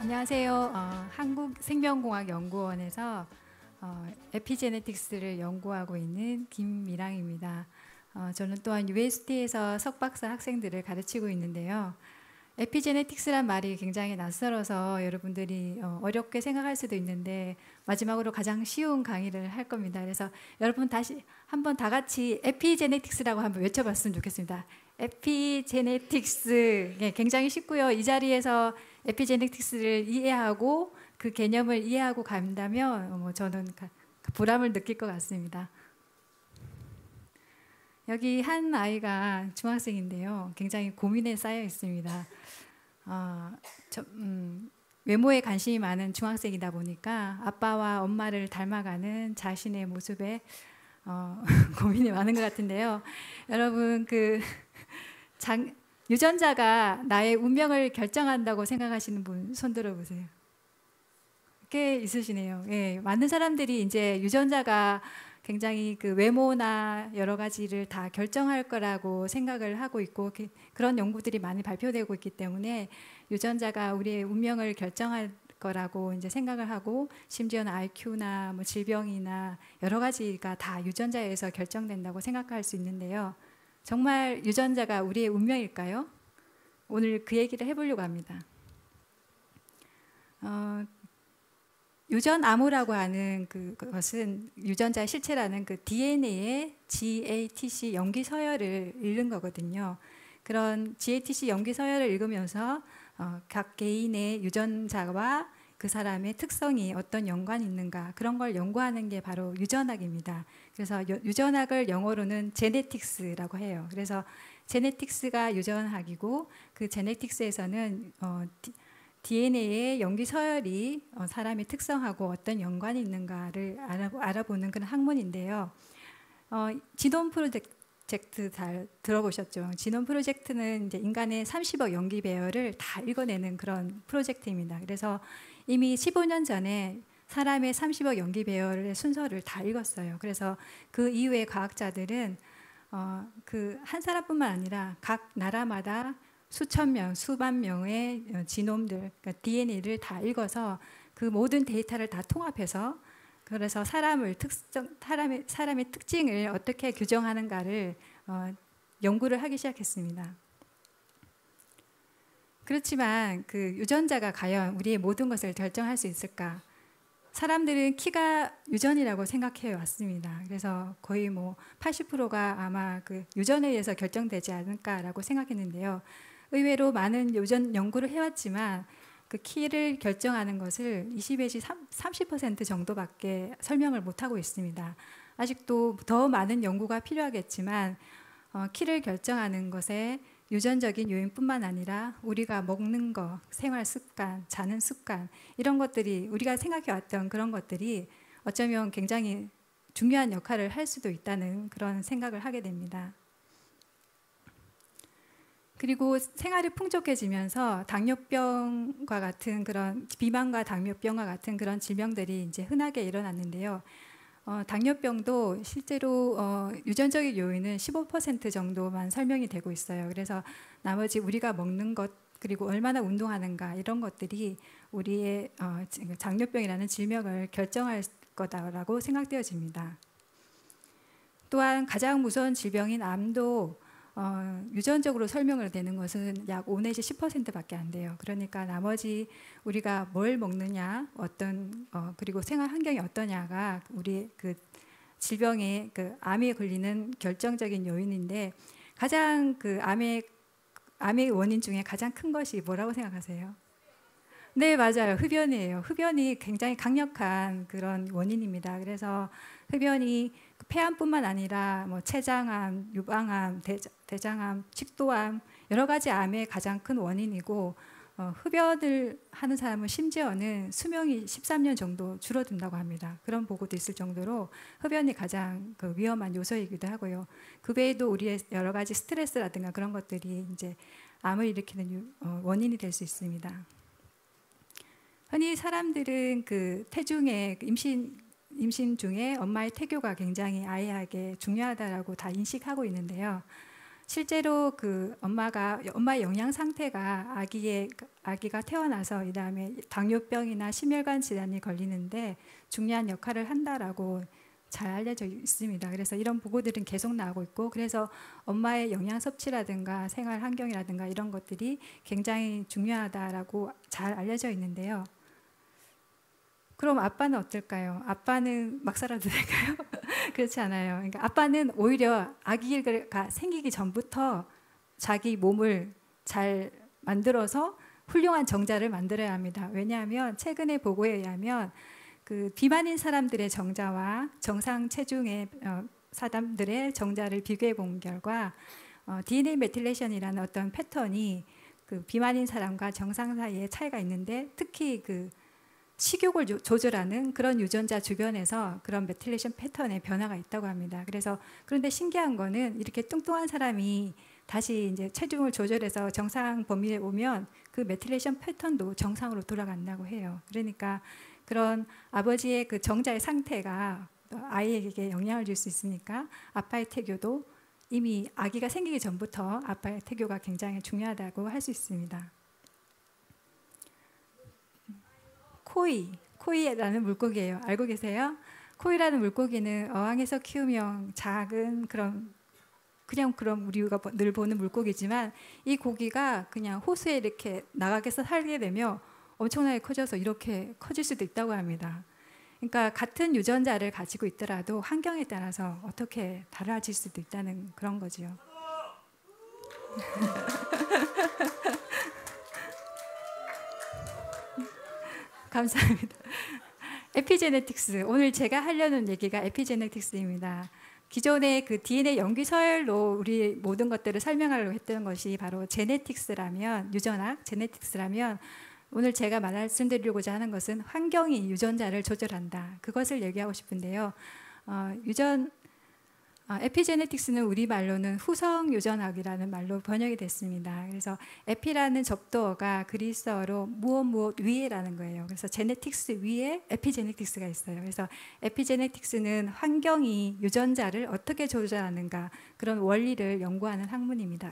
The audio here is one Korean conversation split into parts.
안녕하세요. 한국생명공학연구원에서 에피제네틱스를 연구하고 있는 김미랑입니다. 저는 또한 USD에서 석박사 학생들을 가르치고 있는데요. 에피제네틱스란 말이 굉장히 낯설어서 여러분들이 어렵게 생각할 수도 있는데 마지막으로 가장 쉬운 강의를 할 겁니다. 그래서 여러분 다시 한번 다 같이 에피제네틱스라고 한번 외쳐봤으면 좋겠습니다. 에피제네틱스. 네, 굉장히 쉽고요. 이 자리에서 에피제네틱스를 이해하고 그 개념을 이해하고 간다면 저는 보람을 느낄 것 같습니다. 여기 한 아이가 중학생인데요. 굉장히 고민에 쌓여 있습니다. 외모에 관심이 많은 중학생이다 보니까 아빠와 엄마를 닮아가는 자신의 모습에 고민이 많은 것 같은데요. 여러분 유전자가 나의 운명을 결정한다고 생각하시는 분 손 들어보세요. 꽤 있으시네요. 예, 많은 사람들이 이제 유전자가 굉장히 그 외모나 여러 가지를 다 결정할 거라고 생각을 하고 있고 그런 연구들이 많이 발표되고 있기 때문에 유전자가 우리의 운명을 결정할 거라고 이제 생각을 하고 심지어는 IQ나 뭐 질병이나 여러 가지가 다 유전자에서 결정된다고 생각할 수 있는데요. 정말 유전자가 우리의 운명일까요? 오늘 그 얘기를 해보려고 합니다. 유전암호라고 하는 그것은 유전자의 실체라는 그 DNA의 GATC 염기 서열을 읽는 거거든요. 그런 GATC 염기 서열을 읽으면서 각 개인의 유전자와 그 사람의 특성이 어떤 연관이 있는가 그런 걸 연구하는 게 바로 유전학입니다. 그래서 유전학을 영어로는 제네틱스라고 해요. 그래서 제네틱스가 유전학이고 그 제네틱스에서는 DNA의 염기 서열이 사람의 특성하고 어떤 연관이 있는가를 알아보는 그런 학문인데요. 지놈 프로젝트 잘 들어보셨죠? 지놈 프로젝트는 이제 인간의 30억 염기 배열을 다 읽어내는 그런 프로젝트입니다. 그래서 이미 15년 전에 사람의 30억 염기 배열의 순서를 다 읽었어요. 그래서 그 이후에 과학자들은 그 한 사람뿐만 아니라 각 나라마다 수천 명, 수만 명의 지놈들, 그러니까 DNA를 다 읽어서 그 모든 데이터를 다 통합해서 그래서 사람의 특징을 어떻게 규정하는가를 연구를 하기 시작했습니다. 그렇지만 그 유전자가 과연 우리의 모든 것을 결정할 수 있을까? 사람들은 키가 유전이라고 생각해 왔습니다. 그래서 거의 뭐 80%가 아마 그 유전에 의해서 결정되지 않을까라고 생각했는데요. 의외로 많은 유전 연구를 해왔지만 그 키를 결정하는 것을 20에서 30% 정도밖에 설명을 못하고 있습니다. 아직도 더 많은 연구가 필요하겠지만 키를 결정하는 것에 유전적인 요인뿐만 아니라 우리가 먹는 거, 생활 습관, 자는 습관 이런 것들이 우리가 생각해왔던 그런 것들이 어쩌면 굉장히 중요한 역할을 할 수도 있다는 그런 생각을 하게 됩니다. 그리고 생활이 풍족해지면서 당뇨병과 같은 그런 비만과 당뇨병과 같은 그런 질병들이 이제 흔하게 일어났는데요. 당뇨병도 실제로 유전적인 요인은 15% 정도만 설명이 되고 있어요. 그래서 나머지 우리가 먹는 것 그리고 얼마나 운동하는가 이런 것들이 우리의 당뇨병이라는 질병을 결정할 거다라고 생각되어집니다. 또한 가장 무서운 질병인 암도 유전적으로 설명을 되는 것은 약 5 내지 10%밖에 안 돼요. 그러니까 나머지 우리가 뭘 먹느냐, 그리고 생활 환경이 어떠냐가 우리 그 질병의 그 암에 걸리는 결정적인 요인인데 가장 그 암의 원인 중에 가장 큰 것이 뭐라고 생각하세요? 네, 맞아요. 흡연이에요. 흡연이 굉장히 강력한 그런 원인입니다. 그래서 흡연이 폐암뿐만 아니라 뭐 췌장암, 유방암, 대장암, 식도암 여러 가지 암의 가장 큰 원인이고 흡연을 하는 사람은 심지어는 수명이 13년 정도 줄어든다고 합니다. 그런 보고도 있을 정도로 흡연이 가장 그 위험한 요소이기도 하고요. 그 외에도 우리의 여러 가지 스트레스라든가 그런 것들이 이제 암을 일으키는 원인이 될 수 있습니다. 흔히 사람들은 그 태중에 임신 중에 엄마의 태교가 굉장히 아이에게 중요하다라고 다 인식하고 있는데요. 실제로 그 엄마의 영양 상태가 아기가 태어나서 이 다음에 당뇨병이나 심혈관 질환이 걸리는데 중요한 역할을 한다라고 잘 알려져 있습니다. 그래서 이런 보고들은 계속 나오고 있고, 그래서 엄마의 영양 섭취라든가 생활 환경이라든가 이런 것들이 굉장히 중요하다라고 잘 알려져 있는데요. 그럼 아빠는 어떨까요? 아빠는 막 살아도 될까요? 그렇지 않아요. 그러니까 아빠는 오히려 아기가 생기기 전부터 자기 몸을 잘 만들어서 훌륭한 정자를 만들어야 합니다. 왜냐하면 최근의 보고에 의하면 그 비만인 사람들의 정자와 정상 체중의 사람들의 정자를 비교해 본 결과 DNA 메틸레이션이라는 어떤 패턴이 그 비만인 사람과 정상 사이에 차이가 있는데, 특히 그 식욕을 조절하는 그런 유전자 주변에서 그런 메틸레이션 패턴의 변화가 있다고 합니다. 그런데 신기한 거는 이렇게 뚱뚱한 사람이 다시 이제 체중을 조절해서 정상 범위에 오면 그 메틸레이션 패턴도 정상으로 돌아간다고 해요. 그러니까 그런 아버지의 그 정자의 상태가 아이에게 영향을 줄 수 있으니까 아빠의 태교도 이미 아기가 생기기 전부터 아빠의 태교가 굉장히 중요하다고 할 수 있습니다. 코이라는 물고기예요. 알고 계세요? 코이라는 물고기는 어항에서 키우면 작은 그런 우리가 늘 보는 물고기지만, 이 고기가 그냥 호수에 이렇게 나가게서 살게 되면 엄청나게 커져서 이렇게 커질 수도 있다고 합니다. 그러니까 같은 유전자를 가지고 있더라도 환경에 따라서 어떻게 달라질 수도 있다는 그런 거죠. 감사합니다. 에피제네틱스, 오늘 제가 하려는 얘기가 에피제네틱스입니다. 기존의 그 DNA 연기 서열로 우리 모든 것들을 설명하려고 했던 것이 바로 제네틱스라면, 유전학 제네틱스라면, 오늘 제가 말씀드리고자 하는 것은 환경이 유전자를 조절한다, 그것을 얘기하고 싶은데요. 에피제네틱스는 우리말로는 후성 유전학이라는 말로 번역이 됐습니다. 그래서 에피라는 접두어가 그리스어로 무엇 위에라는 거예요. 그래서 제네틱스 위에 에피제네틱스가 있어요. 그래서 에피제네틱스는 환경이 유전자를 어떻게 조절하는가, 그런 원리를 연구하는 학문입니다.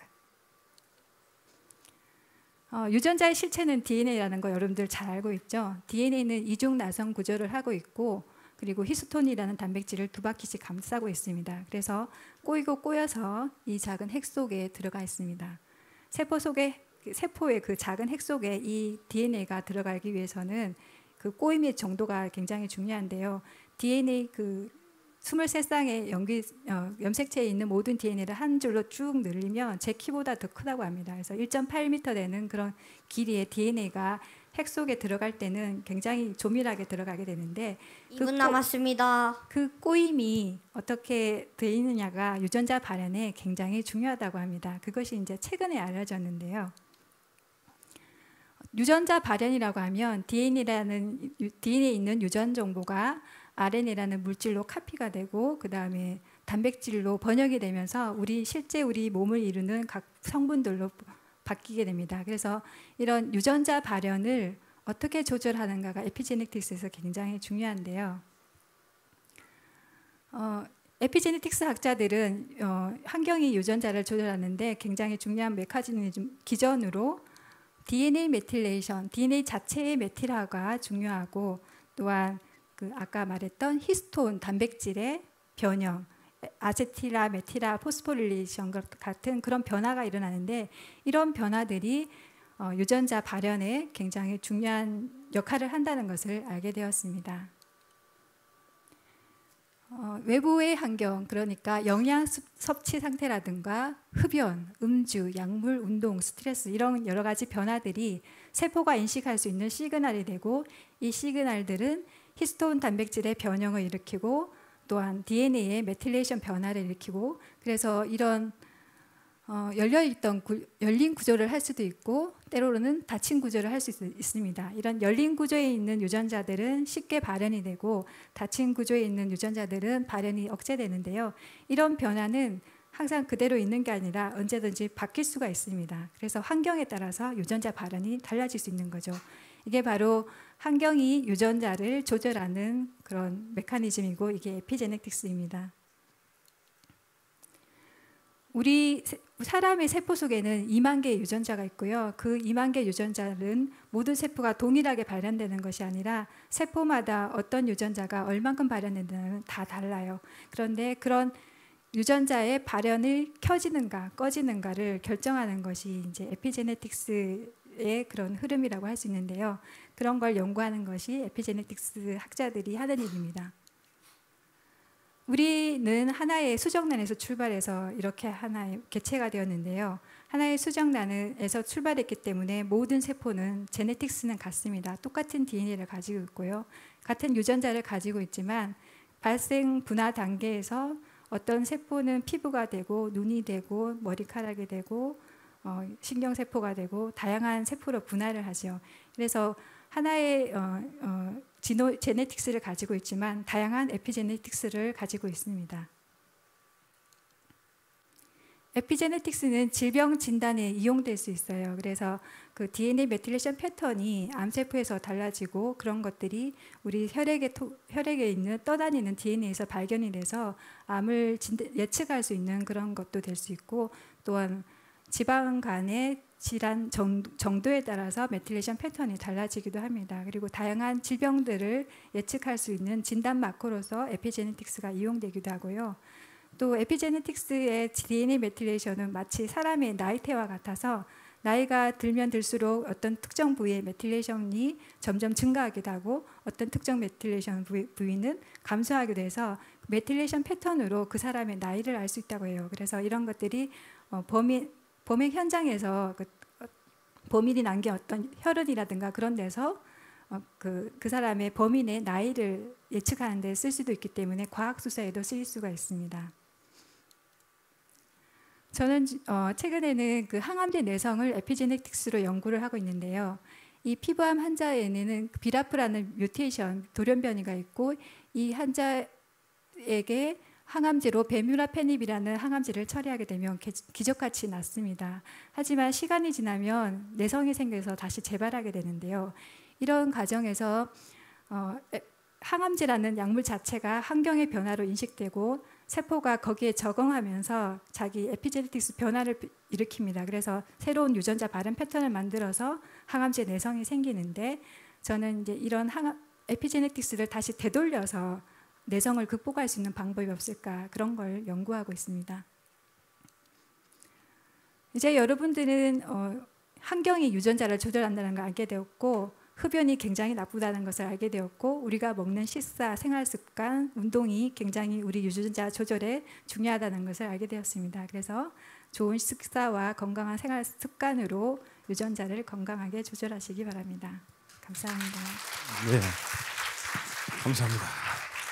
유전자의 실체는 DNA라는 거 여러분들 잘 알고 있죠? DNA는 이중 나선 구조를 하고 있고, 그리고 히스톤이라는 단백질을 2바퀴씩 감싸고 있습니다. 그래서 꼬여서 이 작은 핵 속에 들어가 있습니다. 세포의 그 작은 핵 속에 이 DNA가 들어가기 위해서는 그 꼬임의 정도가 굉장히 중요한데요. DNA 그 23쌍의 염색체에 있는 모든 DNA를 한 줄로 쭉 늘리면 제 키보다 더 크다고 합니다. 그래서 1.8m 되는 그런 길이의 DNA가 핵 속에 들어갈 때는 굉장히 조밀하게 들어가게 되는데, 2분 남았습니다. 그 꼬임이 어떻게 되어 있느냐가 유전자 발현에 굉장히 중요하다고 합니다. 그것이 이제 최근에 알려졌는데요. 유전자 발현이라고 하면 DNA에 있는 유전 정보가 RNA라는 물질로 카피가 되고, 그 다음에 단백질로 번역이 되면서 실제 우리 몸을 이루는 각 성분들로 바뀌게 됩니다. 그래서 이런 유전자 발현을 어떻게 조절하는가가 에피제네틱스에서 굉장히 중요한데요. 에피제네틱스 학자들은 환경이 유전자를 조절하는데 굉장히 중요한 메커니즘 기전으로 DNA 메틸레이션, DNA 자체의 메틸화가 중요하고, 또한 그 아까 말했던 히스톤 단백질의 변형, 아세틸라, 메틸라, 포스포릴레이션 같은 그런 변화가 일어나는데, 이런 변화들이 유전자 발현에 굉장히 중요한 역할을 한다는 것을 알게 되었습니다. 외부의 환경, 그러니까 영양 섭취 상태라든가 흡연, 음주, 약물, 운동, 스트레스, 이런 여러 가지 변화들이 세포가 인식할 수 있는 시그널이 되고, 이 시그널들은 히스톤 단백질의 변형을 일으키고, 또한 DNA의 메틸레이션 변화를 일으키고, 그래서 이런 열린 구조를 할 수도 있고, 때로는 닫힌 구조를 할 수 있습니다. 이런 열린 구조에 있는 유전자들은 쉽게 발현이 되고, 닫힌 구조에 있는 유전자들은 발현이 억제되는데요. 이런 변화는 항상 그대로 있는 게 아니라 언제든지 바뀔 수가 있습니다. 그래서 환경에 따라서 유전자 발현이 달라질 수 있는 거죠. 이게 바로 환경이 유전자를 조절하는 그런 메커니즘이고, 이게 에피제네틱스입니다. 사람의 세포 속에는 2만 개의 유전자가 있고요. 그 2만 개의 유전자는 모든 세포가 동일하게 발현되는 것이 아니라 세포마다 어떤 유전자가 얼만큼 발현되는지는 다 달라요. 그런데 그런 유전자의 발현을 켜지는가 꺼지는가를 결정하는 것이 이제 에피제네틱스의 그런 흐름이라고 할 수 있는데요. 그런 걸 연구하는 것이 에피제네틱스 학자들이 하는 일입니다. 우리는 하나의 수정란에서 출발해서 이렇게 하나의 개체가 되었는데요. 하나의 수정란에서 출발했기 때문에 모든 세포는 제네틱스는 같습니다. 똑같은 DNA를 가지고 있고요. 같은 유전자를 가지고 있지만 발생 분화 단계에서 어떤 세포는 피부가 되고 눈이 되고 머리카락이 되고 신경세포가 되고 다양한 세포로 분화를 하죠. 그래서 하나의 제네틱스를 가지고 있지만 다양한 에피제네틱스를 가지고 있습니다. 에피제네틱스는 질병 진단에 이용될 수 있어요. 그래서 그 DNA 메틸레이션 패턴이 암세포에서 달라지고 그런 것들이 우리 혈액에 있는 떠다니는 DNA에서 발견이 돼서 암을 예측할 수 있는 그런 것도 될 수 있고, 또한 지방 간의 질환 정도에 따라서 메틸레이션 패턴이 달라지기도 합니다. 그리고 다양한 질병들을 예측할 수 있는 진단 마커로서 에피제네틱스가 이용되기도 하고요. 또 에피제네틱스의 DNA 메틸레이션은 마치 사람의 나이테와 같아서 나이가 들면 들수록 어떤 특정 부위의 메틸레이션이 점점 증가하기도 하고 어떤 특정 메틸레이션 부위는 감소하기도 해서 메틸레이션 패턴으로 그 사람의 나이를 알 수 있다고 해요. 그래서 이런 것들이 범행 현장에서 범인이 남긴 어떤 혈흔이라든가 그런 데서 그 사람의 범인의 나이를 예측하는 데 쓸 수도 있기 때문에 과학 수사에도 쓰일 수가 있습니다. 저는 최근에는 그 항암제 내성을 에피제네틱스로 연구를 하고 있는데요. 이 피부암 환자에는 비라프라는 뮤테이션, 돌연변이가 있고 이 환자에게 항암제로 베뮤라페닙이라는 항암제를 처리하게 되면 기적같이 낫습니다. 하지만 시간이 지나면 내성이 생겨서 다시 재발하게 되는데요. 이런 과정에서 항암제라는 약물 자체가 환경의 변화로 인식되고 세포가 거기에 적응하면서 자기 에피제네틱스 변화를 일으킵니다. 그래서 새로운 유전자 발현 패턴을 만들어서 항암제 내성이 생기는데, 저는 이제 이런 에피제네틱스를 다시 되돌려서 내성을 극복할 수 있는 방법이 없을까, 그런 걸 연구하고 있습니다. 이제 여러분들은 환경이 유전자를 조절한다는 걸 알게 되었고, 흡연이 굉장히 나쁘다는 것을 알게 되었고, 우리가 먹는 식사, 생활 습관, 운동이 굉장히 우리 유전자 조절에 중요하다는 것을 알게 되었습니다. 그래서 좋은 식사와 건강한 생활 습관으로 유전자를 건강하게 조절하시기 바랍니다. 감사합니다. 네, 감사합니다.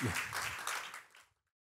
네.